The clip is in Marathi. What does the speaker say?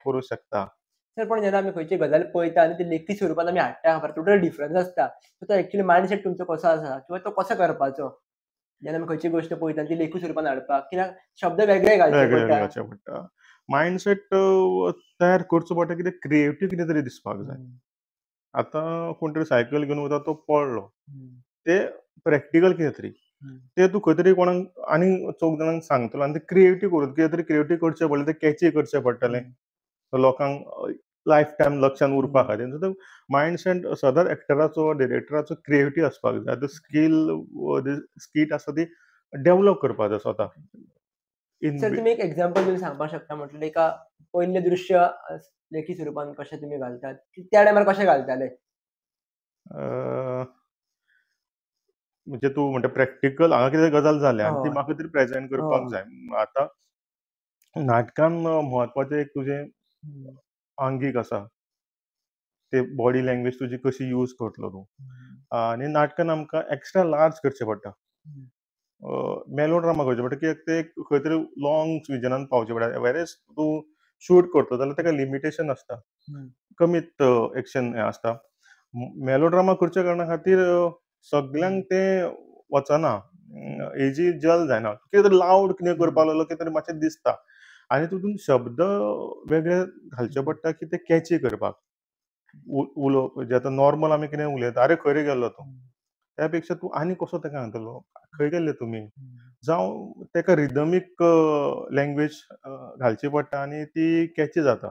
करूंक शकता. सर पण जेन्ना आमी खंयची गजाल पळयता आनी ती लेखी स्वरुपान आमी हाडटा खबर टोटल डिफरन्स आसता. सो तो एक्चुअली मायंडसेट तुमचो कसो आसा किंवा तो कसो करपाचो? जेन्ना आमी खंयची गोश्ट पळयता ती लेखी स्वरुपान हाडपाक कित्याक शब्द वेगळे घालचे वेगळे पडटा. घालचें पडटा. मायंडसेट तयार करचो पडटा कितें क्रिएटिव्ह कितें तरी दिसपाक जाय. हं, आतां कोण तरी सायकल घेवन वता तो पडलो. हं, ते प्रॅक्टिकल कितें तरी. हं, ते तूं खंय तरी कोणाक आनीक 4 जाणांक सांगतलो आनी ते क्रिएटिव्ह करून कितें तरी क्रिएटिव्ह करचें पडलें, तें कॅची करचें पडटलें. हं, लोकांक लायफ टायम लक्षांत उरपा हं. खातीर. सो मायंडसेट सदांच एक्टराचो, डिरेक्टराचो क्रिएटिव्ह आसपाक जाय. तो स्कील आसा ती डेव्हलप करपाक जाय स्वता. इन सर बी तुमी एक एक्झाम्पल दिवन सांगपाक शकता म्हटल्यार एका पयले दृश्य लेखी स्वरुपान कशें तुमी घालतात? त्या टायमार कशें घालताले? अ, म्हणजे तूं म्हणटा प्रॅक्टिकल हांगा कितें गजाल जाल्या आनी ती हय, म्हाका तरी प्रेझेंट करपाक हय. जाय. आतां नाटकान म्हत्वाचें एक तुजें हं, आंगीक आसा. ते बॉडी लँग्वेज तुजी कशी यूज करतलो तूं. हं, आनी नाटकान आमकां एक्स्ट्रा लार्ज करचें पडटा. हं, मेलोड्रामा करचें पडटा कित्याक ते खंय तरी लाँग विजनान पावचें पडटा. व्हेरएज तूं शूट करता जाल्यार ताका लिमिटेशन आसता. हं, कमीत एक्शन हें आसता. मेलोड्रामा करच्या कारणा खातीर सगल्यांक हं, तें वचना. हं, हेजी जल जायना. कितें तरी लावड कितें हं, करपाक लागलो कितें तरी मातशें दिसता. आनी तितून शब्द वेगळे घालचे हं, पडटा की ते कॅची करपाक. उलोवप जे आतां नॉर्मल आमी कितें उलयता, "आरे खंय रे गेल्लो तूं?" हं, त्यापेक्षा तूं आनी कसो ताका सांगतलो, "खंय गेल्ले तुमी?" हं. जावं ताका रिदमीक लँग्वेज घालची पडटा आनी ती कॅची जाता.